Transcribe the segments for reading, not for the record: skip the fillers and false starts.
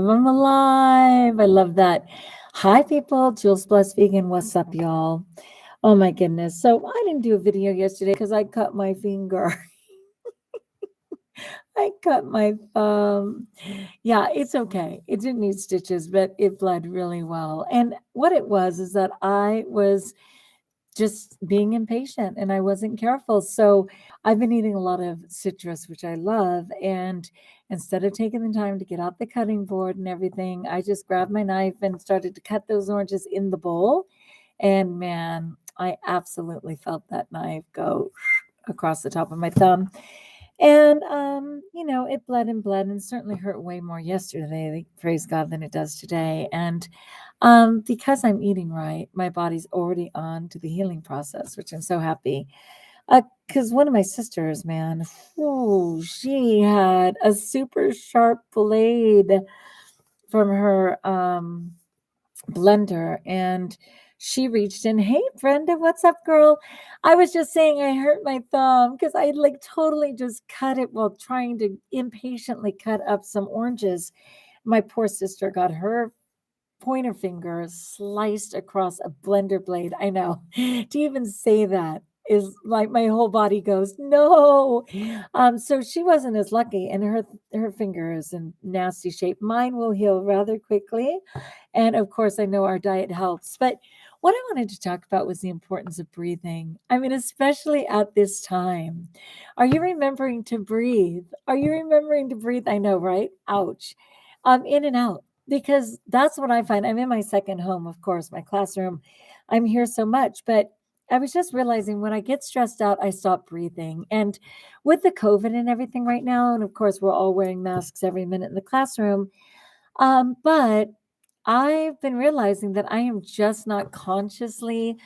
I'm alive. I love that. Hi, people. Jules Blessed Vegan. What's up, y'all? Oh, my goodness. So, I didn't do a video yesterday because I cut my finger. I cut my thumb. Yeah, it's okay. It didn't need stitches, but it bled really well. And what it was is that I was just being impatient and I wasn't careful. So I've been eating a lot of citrus, which I love. And instead of taking the time to get out the cutting board and everything, I just grabbed my knife and started to cut those oranges in the bowl. And man, I absolutely felt that knife go across the top of my thumb. And, it bled and bled and certainly hurt way more yesterday, praise God, than it does today. And because I'm eating right, my body's already on to the healing process, which I'm so happy. Because one of my sisters, man, she had a super sharp blade from her blender, and she reached in, "Hey, Brenda, what's up, girl? I was just saying I hurt my thumb because I like totally just cut it while trying to impatiently cut up some oranges." My poor sister got her pointer finger sliced across a blender blade. I know. To even say that is like my whole body goes, no. So she wasn't as lucky, and her finger is in nasty shape. Mine will heal rather quickly. And of course, I know our diet helps. But what I wanted to talk about was the importance of breathing. I mean, especially at this time. Are you remembering to breathe? Are you remembering to breathe? I know, right? Ouch. In and out, because that's what I find. I'm in my second home, of course, my classroom. I'm here so much, but I was just realizing when I get stressed out, I stop breathing. And with the COVID and everything right now, and of course, we're all wearing masks every minute in the classroom. But I've been realizing that I am just not consciously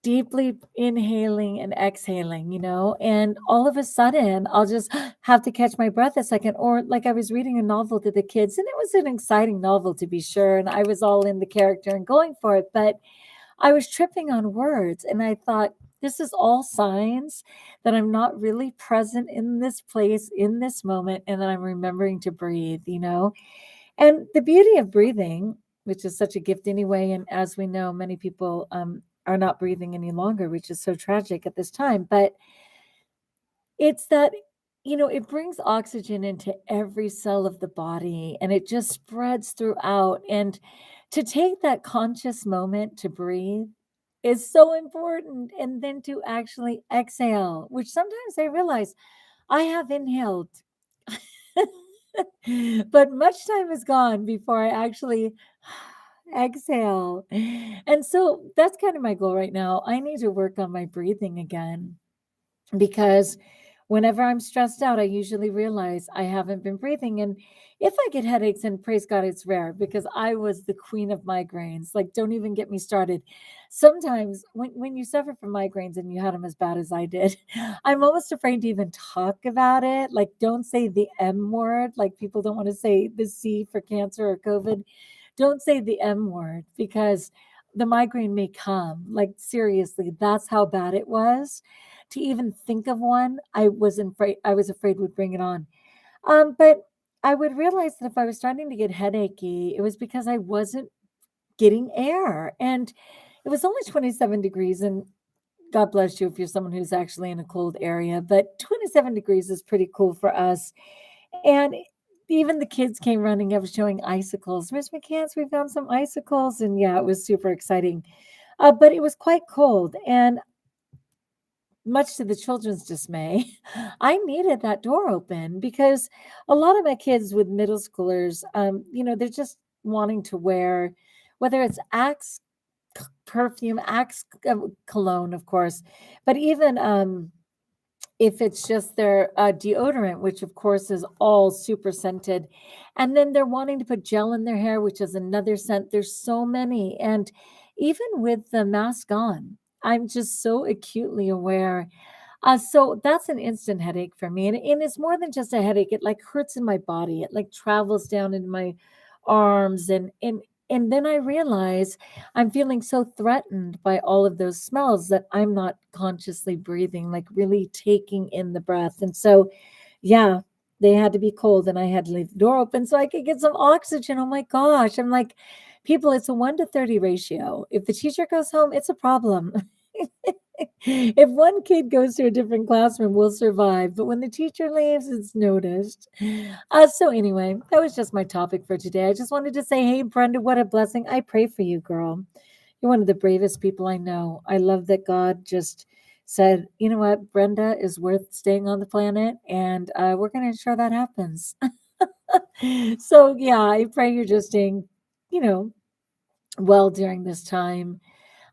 deeply inhaling and exhaling, and all of a sudden I'll just have to catch my breath a second. Or like I was reading a novel to the kids, and it was an exciting novel to be sure, and I was all in the character and going for it, but I was tripping on words, and I thought, this is all signs that I'm not really present in this place, in this moment, and that I'm remembering to breathe. And the beauty of breathing, which is such a gift anyway, and as we know, many people are not breathing any longer, which is so tragic at this time. But it's that, it brings oxygen into every cell of the body, and it just spreads throughout. And to take that conscious moment to breathe is so important. And then to actually exhale, which sometimes I realize I have inhaled. But much time is gone before I actually exhale. And so that's kind of my goal right now. I need to work on my breathing again, because whenever I'm stressed out, I usually realize I haven't been breathing. And if I get headaches, and praise God, it's rare, because I was the queen of migraines. Like, don't even get me started. Sometimes when you suffer from migraines and you had them as bad as I did, I'm almost afraid to even talk about it. Like, don't say the M word. Like, people don't want to say the C for cancer or COVID. Don't say the M word, because the migraine may come. Like, seriously, that's how bad it was. To even think of one, I was afraid would bring it on. But I would realize that if I was starting to get headachy, it was because I wasn't getting air. And it was only 27 degrees, and God bless you if you're someone who's actually in a cold area, but 27 degrees is pretty cool for us. And even the kids came running up showing icicles. Miss McCants, we found some icicles. And yeah, it was super exciting. But it was quite cold. And much to the children's dismay, I needed that door open, because a lot of my kids with middle schoolers, they're just wanting to wear, whether it's Axe perfume, Axe cologne, of course, but even if it's just their deodorant, which of course is all super scented. And then they're wanting to put gel in their hair, which is another scent. There's so many. And even with the mask on, I'm just so acutely aware. So that's an instant headache for me. And it's more than just a headache. It like hurts in my body. It like travels down into my arms. And then I realize I'm feeling so threatened by all of those smells that I'm not consciously breathing, like really taking in the breath. And so, yeah. They had to be cold, and I had to leave the door open so I could get some oxygen. Oh my gosh. I'm like, people, it's a 1-to-30 ratio. If the teacher goes home, it's a problem. If one kid goes to a different classroom, we'll survive. But when the teacher leaves, it's noticed. So anyway, that was just my topic for today. I just wanted to say, hey, Brenda, what a blessing. I pray for you, girl. You're one of the bravest people I know. I love that God just said, you know what, Brenda is worth staying on the planet, and we're going to ensure that happens. So yeah, I pray you're just staying, you know, well during this time.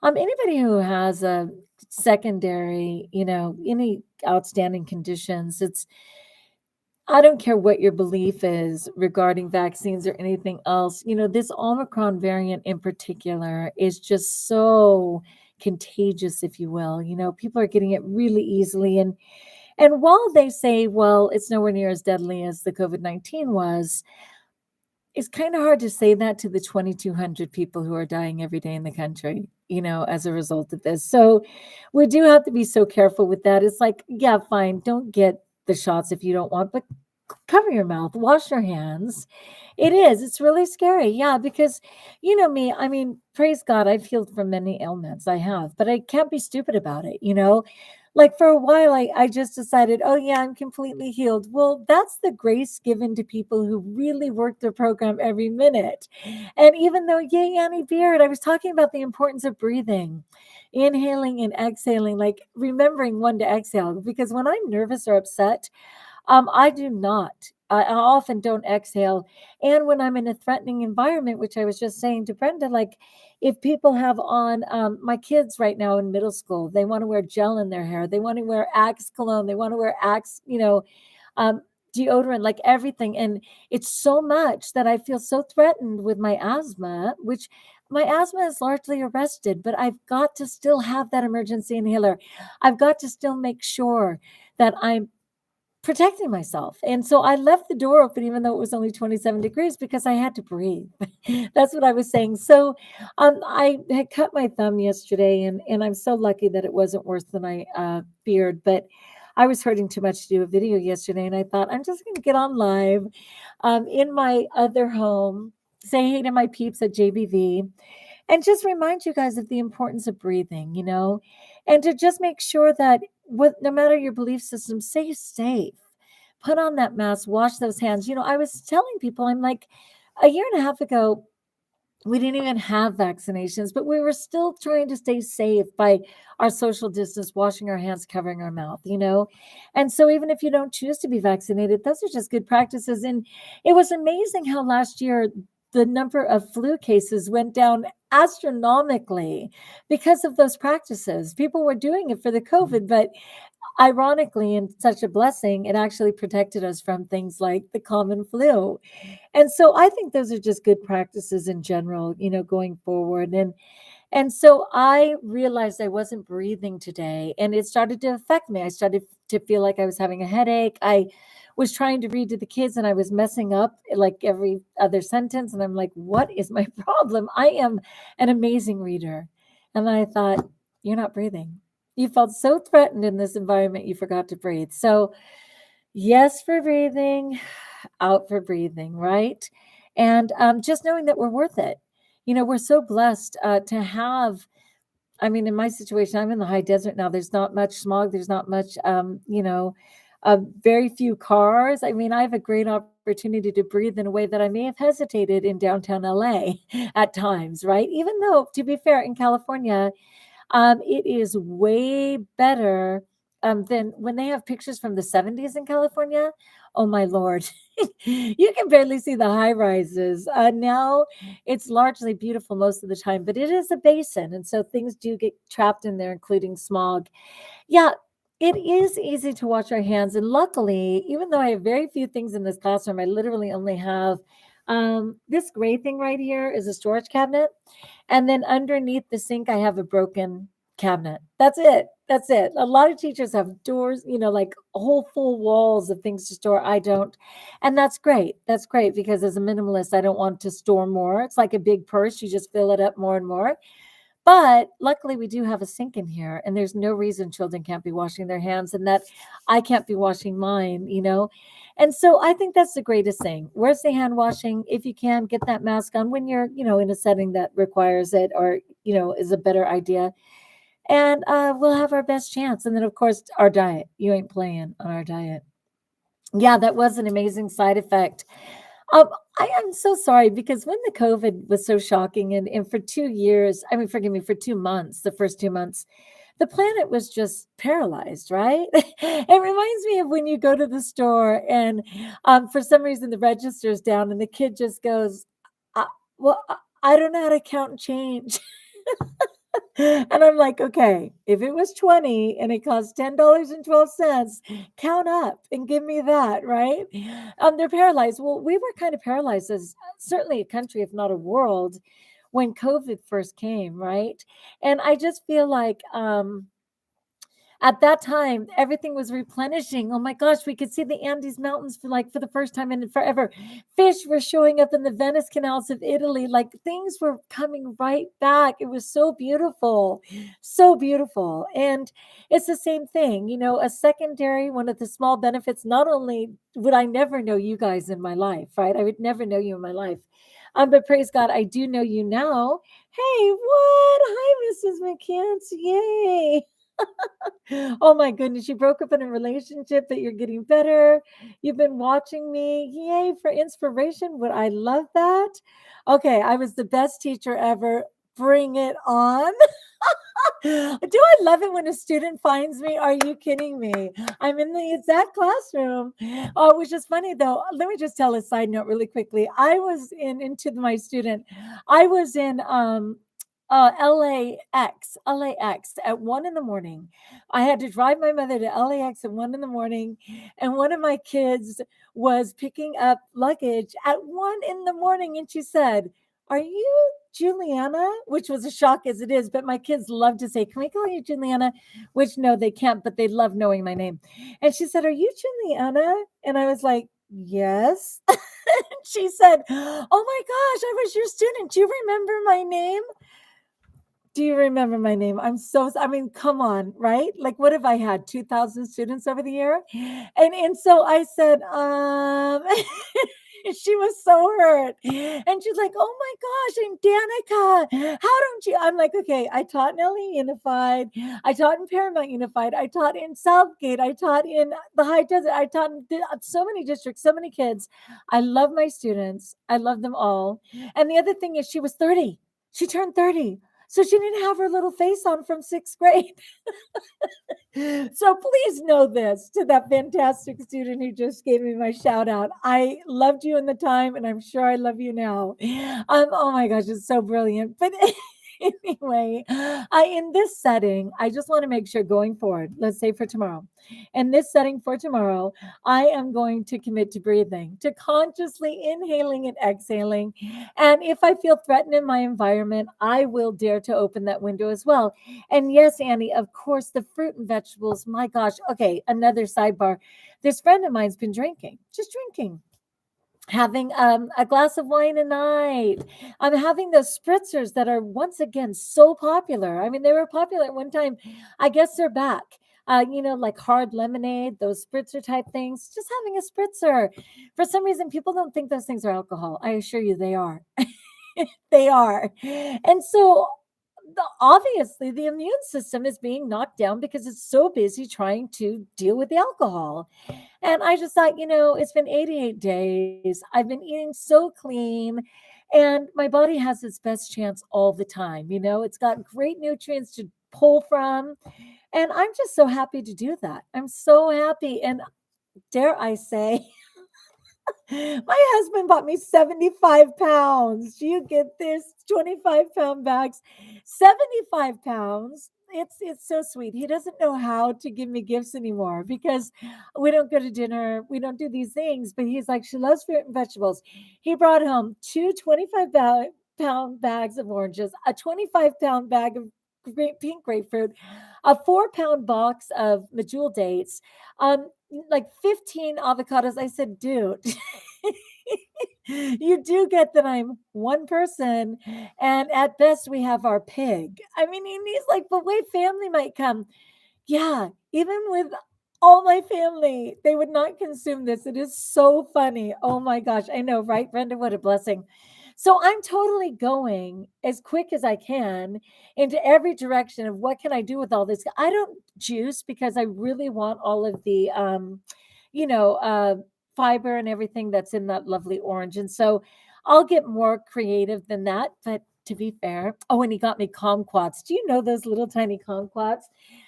Anybody who has a secondary, any outstanding conditions, I don't care what your belief is regarding vaccines or anything else. This Omicron variant in particular is just so contagious, if you will. People are getting it really easily. And while they say, well, it's nowhere near as deadly as the COVID-19 was, it's kind of hard to say that to the 2,200 people who are dying every day in the country, as a result of this. So we do have to be so careful with that. It's like, yeah, fine, don't get the shots if you don't want, but cover your mouth, wash your hands. It's really scary. Yeah, because you know me, I mean, praise God, I've healed from many ailments. I have, but I can't be stupid about it. Like for a while, I just decided, oh yeah, I'm completely healed. Well, that's the grace given to people who really work their program every minute. And even though, yay, Annie Beard, I was talking about the importance of breathing, inhaling and exhaling, like remembering when to exhale. Because when I'm nervous or upset, I do not. I often don't exhale. And when I'm in a threatening environment, which I was just saying to Brenda, like if people have on my kids right now in middle school, they want to wear gel in their hair, they want to wear Axe cologne, they want to wear Axe, um, deodorant, like everything. And it's so much that I feel so threatened with my asthma, which my asthma is largely arrested, but I've got to still have that emergency inhaler. I've got to still make sure that I'm protecting myself. And so I left the door open, even though it was only 27 degrees, because I had to breathe. That's what I was saying. So I had cut my thumb yesterday, and I'm so lucky that it wasn't worse than I feared. But I was hurting too much to do a video yesterday, and I thought, I'm just going to get on live in my other home, say hey to my peeps at JBV, and just remind you guys of the importance of breathing, and to just make sure that no matter your belief system, stay safe. Put on that mask, wash those hands. I was telling people, I'm like, a year and a half ago, we didn't even have vaccinations, but we were still trying to stay safe by our social distance, washing our hands, covering our mouth. And so even if you don't choose to be vaccinated, those are just good practices. And it was amazing how last year the number of flu cases went down astronomically because of those practices. People were doing it for the COVID, but ironically, and such a blessing, it actually protected us from things like the common flu. And so I think those are just good practices in general, going forward. And so I realized I wasn't breathing today, and it started to affect me. I started to feel like I was having a headache. I was trying to read to the kids, and I was messing up like every other sentence. And I'm like, what is my problem? I am an amazing reader. And then I thought, you're not breathing. You felt so threatened in this environment, you forgot to breathe. So yes for breathing, out for breathing, right? And just knowing that we're worth it. We're so blessed to have. I mean, in my situation, I'm in the high desert now. There's not much smog. There's not much, very few cars. I mean, I have a great opportunity to breathe in a way that I may have hesitated in downtown LA at times, right? Even though, to be fair, in California, it is way better than when they have pictures from the 70s in California. Oh my Lord. You can barely see the high rises. Now it's largely beautiful most of the time, but it is a basin. And so things do get trapped in there, including smog. Yeah, it is easy to wash our hands. And luckily, even though I have very few things in this classroom, I literally only have this gray thing right here is a storage cabinet. And then underneath the sink, I have a broken cabinet. That's it. That's it. A lot of teachers have doors, like whole full walls of things to store. I don't. And that's great. That's great because as a minimalist, I don't want to store more. It's like a big purse. You just fill it up more and more. But luckily, we do have a sink in here, and there's no reason children can't be washing their hands and that I can't be washing mine, you know? And so I think that's the greatest thing. Where's the hand washing? If you can, get that mask on when you're, in a setting that requires it or, is a better idea. And we'll have our best chance. And then, of course, our diet. You ain't playing on our diet. Yeah, that was an amazing side effect. Um, I am so sorry because when the COVID was so shocking and for 2 years, I mean, forgive me, for 2 months, the first 2 months, the planet was just paralyzed, right? It reminds me of when you go to the store and for some reason the register's down and the kid just goes, "Uh, well, I don't know how to count and change." And I'm like, okay, if it was 20 and it cost $10.12, count up and give me that, right? They're paralyzed. Well, we were kind of paralyzed as certainly a country, if not a world, when COVID first came, right? And I just feel like at that time, everything was replenishing. Oh my gosh, we could see the Andes Mountains for the first time in forever. Fish were showing up in the Venice canals of Italy. Like things were coming right back. It was so beautiful, so beautiful. And it's the same thing, a secondary, one of the small benefits. Not only would I never know you guys in my life, right? I would never know you in my life. But praise God, I do know you now. Hey, what? Hi, Mrs. McCants. Yay. Oh my goodness, you broke up in a relationship, but you're getting better. You've been watching me. Yay for inspiration. Would I love that? Okay, I was the best teacher ever. Bring it on. Do I love it when a student finds me? Are you kidding me? I'm in the exact classroom. Oh, which is funny though. Let me just tell a side note really quickly. I was into my student. I was in LAX at 1 in the morning. I had to drive my mother to LAX at 1 in the morning, and one of my kids was picking up luggage at 1 in the morning, and she said, "Are you Juliana?" Which was a shock as it is, but my kids love to say, "Can we call you Juliana?" Which no, they can't, but they love knowing my name. And she said, "Are you Juliana?" And I was like, "Yes." She said, "Oh my gosh, I was your student. Do you remember my name?" Do you remember my name? I mean, come on, right? Like, what have I had? 2,000 students over the year? And so I said, she was so hurt. And she's like, "Oh my gosh, and Danica, how don't you?" I'm like, okay, I taught in LA Unified. I taught in Paramount Unified. I taught in Southgate. I taught in the High Desert. I taught in so many districts, so many kids. I love my students. I love them all. And the other thing is she was 30. She turned 30. So she didn't have her little face on from sixth grade. So please know this to that fantastic student who just gave me my shout out. I loved you in the time, and I'm sure I love you now. Oh my gosh, it's so brilliant. But anyway, in this setting, I just want to make sure going forward, let's say for tomorrow, in this setting for tomorrow, I am going to commit to breathing, to consciously inhaling and exhaling. And if I feel threatened in my environment, I will dare to open that window as well. And yes, Annie, of course, the fruit and vegetables, my gosh. Okay, another sidebar. This friend of mine's been drinking, just drinking, having a glass of wine a night. I'm having those spritzers that are once again so popular. I mean, they were popular at one time. I guess they're back. Like hard lemonade, those spritzer type things, just having a spritzer. For some reason, people don't think those things are alcohol. I assure you they are. They are. And so obviously the immune system is being knocked down because it's so busy trying to deal with the alcohol. And I just thought, it's been 88 days. I've been eating so clean and my body has its best chance all the time. It's got great nutrients to pull from. And I'm just so happy to do that. I'm so happy. And dare I say, my husband bought me 75 pounds. Do you get this? 25-pound bags, 75 pounds. It's so sweet. He doesn't know how to give me gifts anymore because we don't go to dinner. We don't do these things. But he's like, she loves fruit and vegetables. He brought home two 25-pound bags of oranges, a 25-pound bag of pink grapefruit, a 4-pound box of medjool dates, like 15 avocados. I said, dude, You do get that I'm one person, and at best we have our pig. I mean, and he's like, but wait, family might come. Yeah, even with all my family, they would not consume this. It is so funny. Oh my gosh. I know, right, Brenda? What a blessing. So I'm totally going as quick as I can into every direction of what can I do with all this. I don't juice because I really want all of the you know, fiber and everything that's in that lovely orange. And so I'll get more creative than that. But to be fair, oh, and he got me kumquats. Do you know those little tiny kumquats?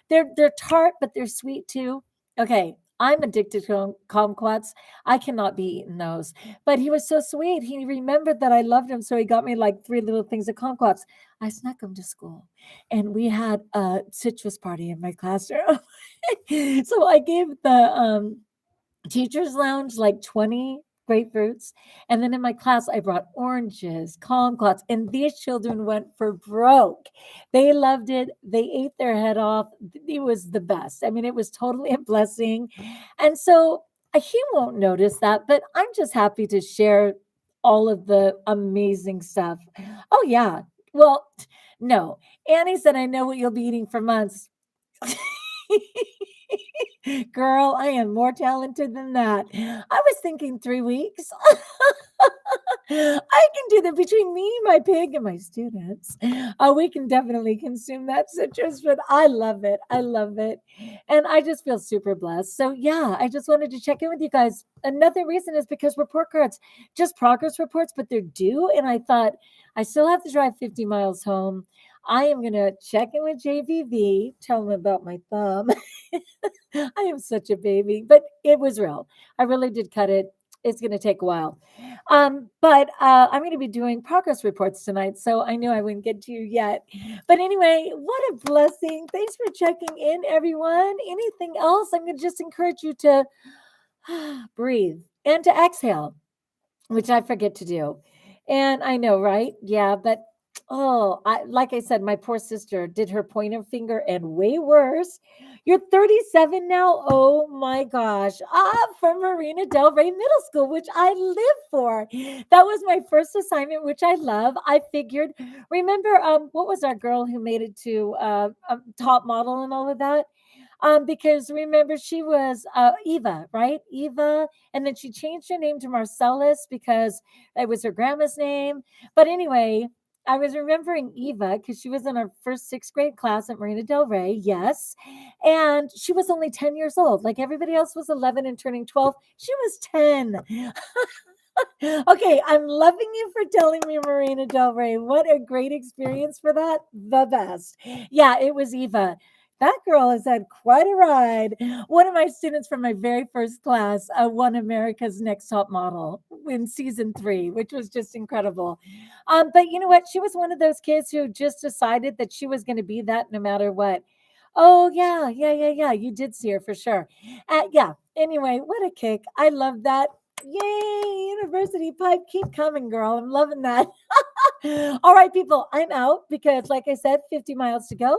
They're tart, but they're sweet too. Okay, I'm addicted to kumquats. I cannot be eating those. But he was so sweet. He remembered that I loved him, so he got me like 3 little things of kumquats. I snuck them to school, and we had a citrus party in my classroom. So I gave the teacher's lounge like 20 grapefruits. And then in my class, I brought oranges, kumquats, and these children went for broke. They loved it. They ate their head off. It was the best. I mean, it was totally a blessing. And so he won't notice that, but I'm just happy to share all of the amazing stuff. Oh, yeah. Well, no. Annie said, I know what you'll be eating for months. Girl, I am more talented than that. I was thinking 3 weeks. I can do that between me, my pig, and my students. We can definitely consume that citrus, but I love it. I love it. And I just feel super blessed. So, yeah, I just wanted to check in with you guys. Another reason is because report cards, just progress reports, but they're due. And I thought, I still have to drive 50 miles home. I am going to check in with JVV, tell him about my thumb. I am such a baby, but it was real. I really did cut it. It's going to take a while. But I'm going to be doing progress reports tonight, so I knew I wouldn't get to you yet. But anyway, what a blessing. Thanks for checking in, everyone. Anything else? I'm going to just encourage you to breathe and to exhale, which I forget to do. And I know, right? Yeah, but like I said, my poor sister did her pointer finger and way worse. You're 37 now. Oh my gosh. From Marina Del Rey Middle School, which I live for. That was my first assignment, which I love. I figured, remember, what was our girl who made it to top model and all of that? Because remember she was Eva, right? Eva, and then she changed her name to Marcellus because it was her grandma's name. But anyway, I was remembering Eva because she was in our first 6th grade class at Marina Del Rey. Yes. And she was only 10 years old. Like everybody else was 11 and turning 12. She was 10. Okay, I'm loving you for telling me Marina Del Rey. What a great experience for that. The best. Yeah, it was Eva. That girl has had quite a ride. One of my students from my very first class won America's Next Top Model in season 3, which was just incredible. But you know what? She was one of those kids who just decided that she was going to be that no matter what. Oh, yeah, yeah, yeah, yeah. You did see her for sure. Yeah. Anyway, what a kick. I love that. Yay, university pipe. Keep coming, girl. I'm loving that. All right, people, I'm out because, like I said, 50 miles to go.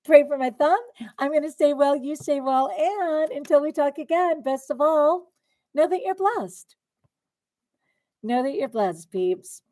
Pray for my thumb. I'm going to stay well. You stay well. And until we talk again, best of all, know that you're blessed. Know that you're blessed, peeps.